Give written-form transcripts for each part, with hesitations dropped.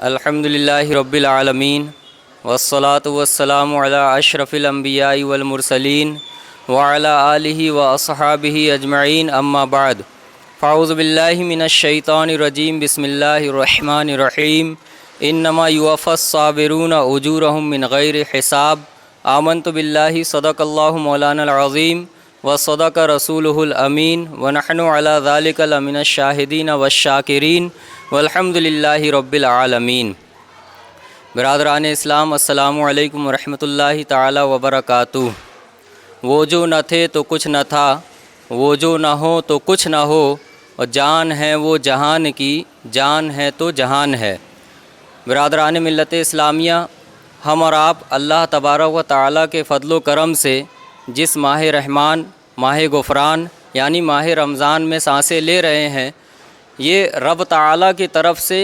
الحمدللہ رب العالمین والصلاة والسلام علی اشرف الانبیاء والمرسلین وعلی آلہ واصحابہ اجمعین اما بعد فاعوذ باللہ من الشیطان الرجیم بسم اللہ الرحمن الرحیم انما یوفی الصابرون اجورہم من غیر حساب آمنت باللہ صدق اللہ مولانا العظیم وصدق رسولہ الامین ونحن علی ذلک لمن الشاہدین والشاکرین والحمد للہ رب العالمین۔ برادران اسلام، السلام علیکم ورحمۃ اللہ تعالی وبرکاتہ۔ وہ جو نہ تھے تو کچھ نہ تھا، وہ جو نہ ہو تو کچھ نہ ہو، اور جان ہے وہ جہان کی، جان ہے تو جہان ہے۔ برادران ملت اسلامیہ، ہم اور آپ اللہ تبارک و تعالی کے فضل و کرم سے جس ماہ رحمان، ماہ غفران یعنی ماہ رمضان میں سانسیں لے رہے ہیں، یہ رب تعالیٰ کی طرف سے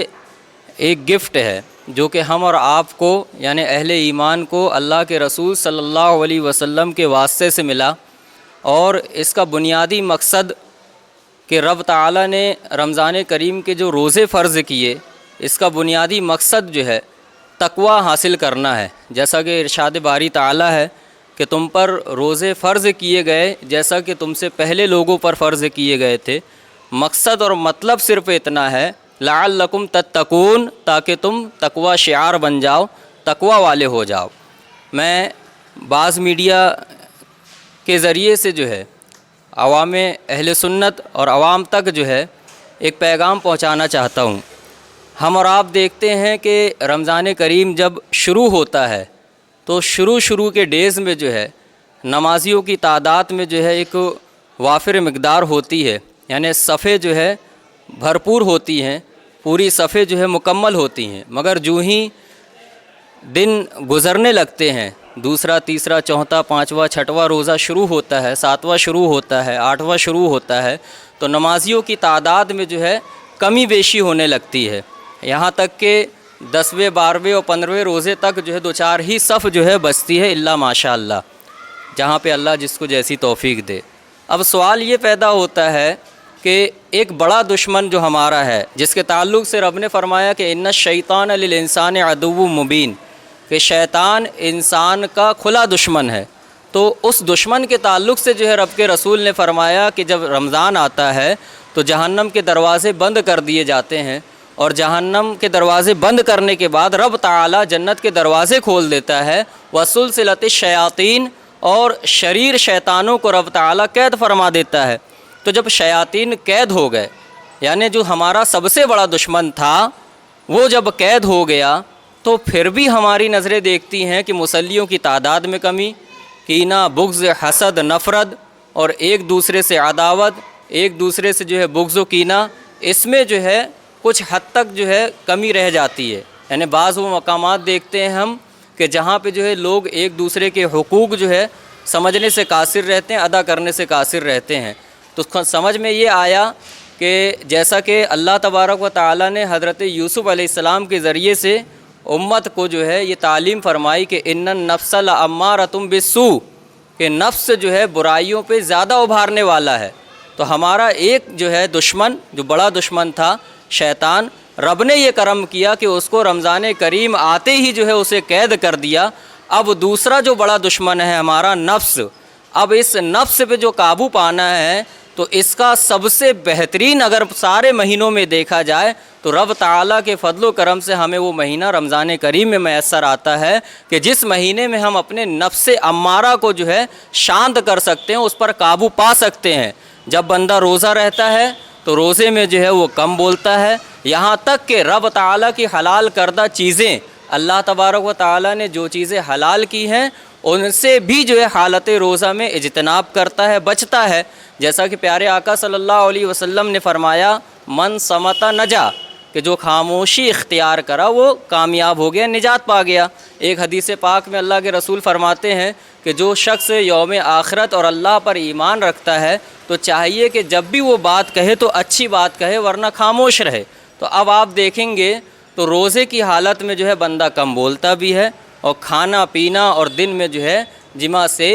ایک گفٹ ہے جو کہ ہم اور آپ کو یعنی اہل ایمان کو اللہ کے رسول صلی اللہ علیہ وسلم کے واسطے سے ملا، اور اس کا بنیادی مقصد کہ رب تعالیٰ نے رمضان کریم کے جو روزے فرض کیے، اس کا بنیادی مقصد جو ہے تقوی حاصل کرنا ہے۔ جیسا کہ ارشاد باری تعالیٰ ہے کہ تم پر روزے فرض کیے گئے جیسا کہ تم سے پہلے لوگوں پر فرض کیے گئے تھے۔ مقصد اور مطلب صرف اتنا ہے لعلکم تتقون، تاکہ تم تقوی شعار بن جاؤ، تقوی والے ہو جاؤ۔ میں بعض میڈیا کے ذریعے سے جو ہے عوام اہل سنت اور عوام تک جو ہے ایک پیغام پہنچانا چاہتا ہوں۔ ہم اور آپ دیکھتے ہیں کہ رمضان کریم جب شروع ہوتا ہے تو شروع کے ڈیز میں جو ہے نمازیوں کی تعداد میں جو ہے ایک وافر مقدار ہوتی ہے، یعنی صفیں جو ہے بھرپور ہوتی ہیں، پوری صفیں جو ہے مکمل ہوتی ہیں، مگر جو ہی دن گزرنے لگتے ہیں، دوسرا، تیسرا، چوتھا، پانچواں، چھٹواں روزہ شروع ہوتا ہے، ساتواں شروع ہوتا ہے، آٹھواں شروع ہوتا ہے، تو نمازیوں کی تعداد میں جو ہے کمی بیشی ہونے لگتی ہے، یہاں تک کہ 10ویں، 12ویں اور 15ویں روزے تک جو ہے 2-4 ہی صف جو ہے بچتی ہے، الا ماشاء اللہ، جہاں پہ اللہ جس کو جیسی توفیق دے۔ اب سوال یہ پیدا ہوتا ہے کہ ایک بڑا دشمن جو ہمارا ہے، جس کے تعلق سے رب نے فرمایا کہ ان الشیطان للانسان عدو مبین، کہ شیطان انسان کا کھلا دشمن ہے، تو اس دشمن کے تعلق سے جو ہے رب کے رسول نے فرمایا کہ جب رمضان آتا ہے تو جہنم کے دروازے بند کر دیے جاتے ہیں، اور جہنم کے دروازے بند کرنے کے بعد رب تعالیٰ جنت کے دروازے کھول دیتا ہے، وسلسلۃ الشیاطین، اور شریر شیطانوں کو رب تعالیٰ قید فرما دیتا ہے۔ تو جب شیاطین قید ہو گئے، یعنی جو ہمارا سب سے بڑا دشمن تھا وہ جب قید ہو گیا، تو پھر بھی ہماری نظریں دیکھتی ہیں کہ مصلیوں کی تعداد میں کمی، کینہ، بغض، حسد، نفرت، اور ایک دوسرے سے عداوت، ایک دوسرے سے جو ہے بغض و کینہ، اس میں جو ہے کچھ حد تک جو ہے کمی رہ جاتی ہے۔ یعنی بعض وہ مقامات دیکھتے ہیں ہم کہ جہاں پہ جو ہے لوگ ایک دوسرے کے حقوق جو ہے سمجھنے سے قاصر رہتے ہیں، ادا کرنے سے قاصر رہتے ہیں۔ تو سمجھ میں یہ آیا کہ جیسا کہ اللہ تبارک و تعالیٰ نے حضرت یوسف علیہ السلام کے ذریعے سے امت کو جو ہے یہ تعلیم فرمائی کہ ان النفس لامارۃ بالسوء، کہ نفس جو ہے برائیوں پہ زیادہ ابھارنے والا ہے۔ تو ہمارا ایک جو ہے دشمن، جو بڑا دشمن تھا شیطان، رب نے یہ کرم کیا کہ اس کو رمضان کریم آتے ہی جو ہے اسے قید کر دیا۔ اب دوسرا جو بڑا دشمن ہے ہمارا نفس، اب اس نفس پہ جو قابو پانا ہے، تو اس کا سب سے بہترین اگر سارے مہینوں میں دیکھا جائے تو رب تعالیٰ کے فضل و کرم سے ہمیں وہ مہینہ رمضان کریم میں میسر آتا ہے کہ جس مہینے میں ہم اپنے نفس امارہ کو جو ہے شانت کر سکتے ہیں، اس پر قابو پا سکتے ہیں۔ جب بندہ روزہ رہتا ہے تو روزے میں جو ہے وہ کم بولتا ہے، یہاں تک کہ رب تعالیٰ کی حلال کردہ چیزیں، اللہ تبارک و تعالیٰ نے جو چیزیں حلال کی ہیں ان سے بھی جو ہے حالت روزہ میں اجتناب کرتا ہے، بچتا ہے۔ جیسا کہ پیارے آقا صلی اللہ علیہ وسلم نے فرمایا من صمت نجا، کہ جو خاموشی اختیار کرا وہ کامیاب ہو گیا، نجات پا گیا۔ ایک حدیث پاک میں اللہ کے رسول فرماتے ہیں کہ جو شخص یوم آخرت اور اللہ پر ایمان رکھتا ہے تو چاہیے کہ جب بھی وہ بات کہے تو اچھی بات کہے، ورنہ خاموش رہے۔ تو اب آپ دیکھیں گے تو روزے کی حالت میں جو ہے بندہ کم بولتا بھی ہے، اور کھانا پینا اور دن میں جو ہے جماع سے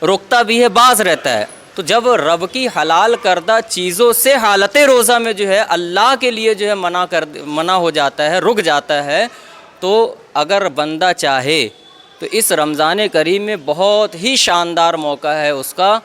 رکتا بھی ہے، باز رہتا ہے۔ تو جب رب کی حلال کردہ چیزوں سے حالت روزہ میں جو ہے اللہ کے لیے جو ہے منع ہو جاتا ہے، رک جاتا ہے، تو اگر بندہ چاہے تو اس رمضان کریم میں بہت ہی شاندار موقع ہے اس کا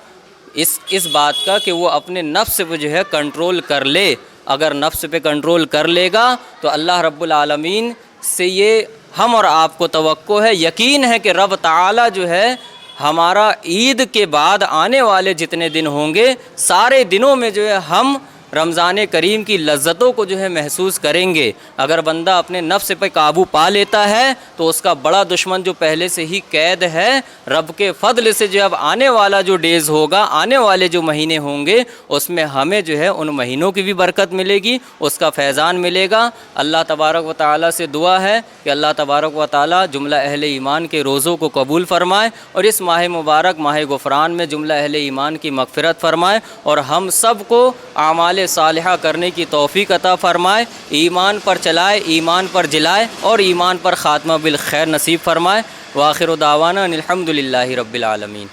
اس بات کا کہ وہ اپنے نفس پہ جو ہے کنٹرول کر لے۔ اگر نفس پہ کنٹرول کر لے گا تو اللہ رب العالمین سے یہ ہم اور آپ کو توقع ہے، یقین ہے کہ رب تعالیٰ جو ہے ہمارا عید کے بعد آنے والے جتنے دن ہوں گے سارے دنوں میں جو ہے ہم رمضان کریم کی لذتوں کو جو ہے محسوس کریں گے۔ اگر بندہ اپنے نفس پہ قابو پا لیتا ہے تو اس کا بڑا دشمن جو پہلے سے ہی قید ہے، رب کے فضل سے جو اب آنے والا جو ڈیز ہوگا، آنے والے جو مہینے ہوں گے، اس میں ہمیں جو ہے ان مہینوں کی بھی برکت ملے گی، اس کا فیضان ملے گا۔ اللہ تبارک و تعالیٰ سے دعا ہے کہ اللہ تبارک و تعالیٰ جملہ اہل ایمان کے روزوں کو قبول فرمائے اور اس ماہ مبارک ماہ غفران میں جملہ اہل ایمان کی مغفرت فرمائے اور ہم سب کو اعمال صالحہ کرنے کی توفیق عطا فرمائے، ایمان پر چلائے، ایمان پر جلائے اور ایمان پر خاتمہ بالخیر نصیب فرمائے۔ وآخر دعوانا ان الحمد للہ رب العالمین۔